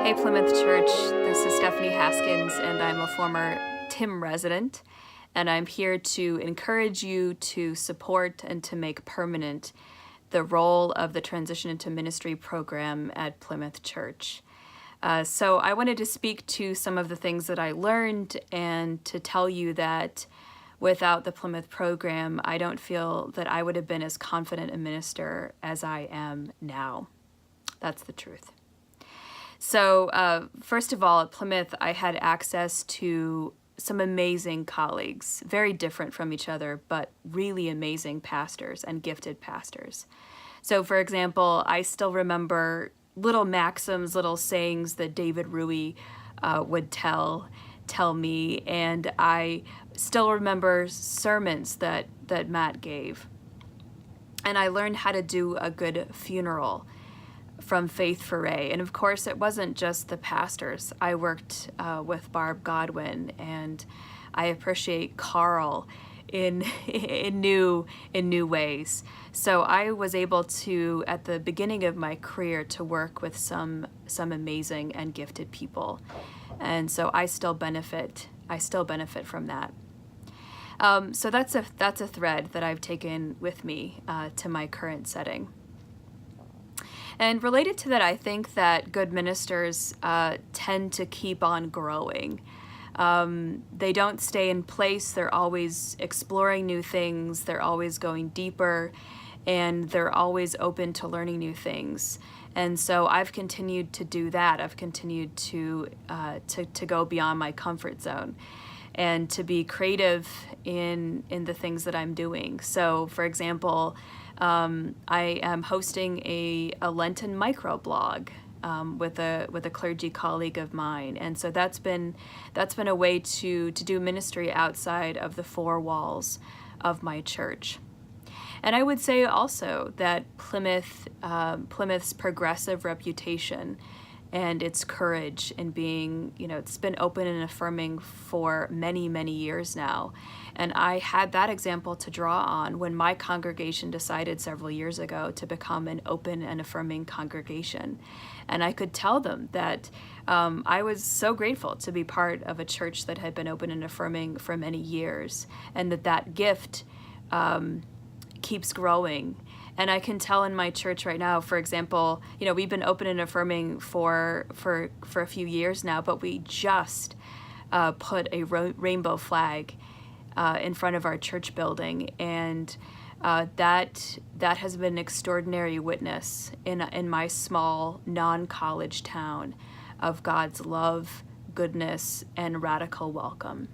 Hey Plymouth Church, this is Stephanie Haskins, and I'm a former TiM resident, and I'm here to encourage you to support and to make permanent the role of the Transition into Ministry program at Plymouth Church. So I wanted to speak to some of the things that I learned and to tell you that without the Plymouth program, I don't feel that I would have been as confident a minister as I am now. That's the truth. So first of all, at Plymouth, I had access to some amazing colleagues, very different from each other, but really amazing pastors and gifted pastors. So for example, I still remember little maxims, little sayings that David Rui would tell me, and I still remember sermons that Matt gave. And I learned how to do a good funeral from Faith Foray. And of course, it wasn't just the pastors. I worked with Barb Godwin, and I appreciate Carl in new ways. So I was able to, at the beginning of my career, to work with some amazing and gifted people. And so I still benefit from that. So that's a thread that I've taken with me to my current setting. And related to that, I think that good ministers tend to keep on growing. They don't stay in place. They're always exploring new things. They're always going deeper, and they're always open to learning new things. And so I've continued to do that. I've continued to go beyond my comfort zone and to be creative in the things that I'm doing. So, for example, I am hosting a Lenten microblog with a clergy colleague of mine, and so that's been a way to do ministry outside of the four walls of my church. And I would say also that Plymouth's progressive reputation and its courage in being, it's been open and affirming for many, many years now. And I had that example to draw on when my congregation decided several years ago to become an open and affirming congregation. And I could tell them that I was so grateful to be part of a church that had been open and affirming for many years, and that gift keeps growing. And I can tell in my church right now, for example, we've been open and affirming for a few years now, but we just put a rainbow flag in front of our church building, and that has been an extraordinary witness in my small non-college town of God's love, goodness, and radical welcome.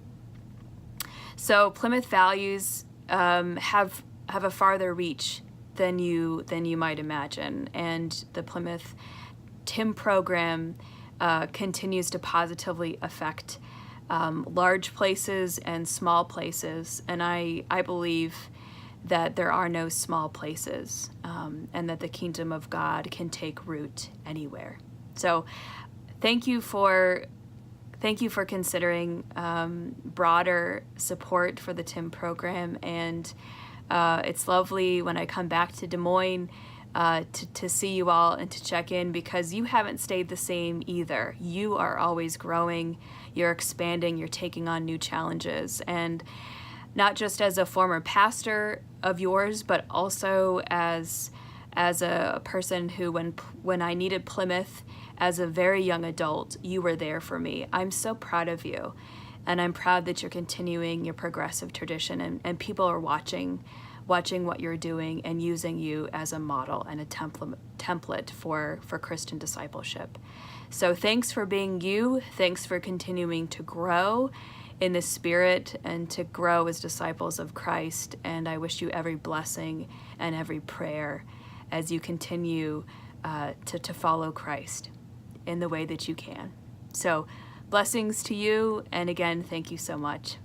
So Plymouth values have a farther reach than you might imagine, and the Plymouth TiM program continues to positively affect large places and small places, and I believe that there are no small places, and that the kingdom of God can take root anywhere. So thank you for considering broader support for the TiM program, and it's lovely when I come back to Des Moines to see you all and to check in, because you haven't stayed the same either. You are always growing, you're expanding, you're taking on new challenges, and not just as a former pastor of yours, but also as a person who, when I needed Plymouth as a very young adult, you were there for me. I'm so proud of you. And I'm proud that you're continuing your progressive tradition, and people are watching what you're doing and using you as a model and a template for Christian discipleship. So thanks for being you. Thanks for continuing to grow in the Spirit and to grow as disciples of Christ. And I wish you every blessing and every prayer as you continue to follow Christ in the way that you can. So blessings to you, and again, thank you so much.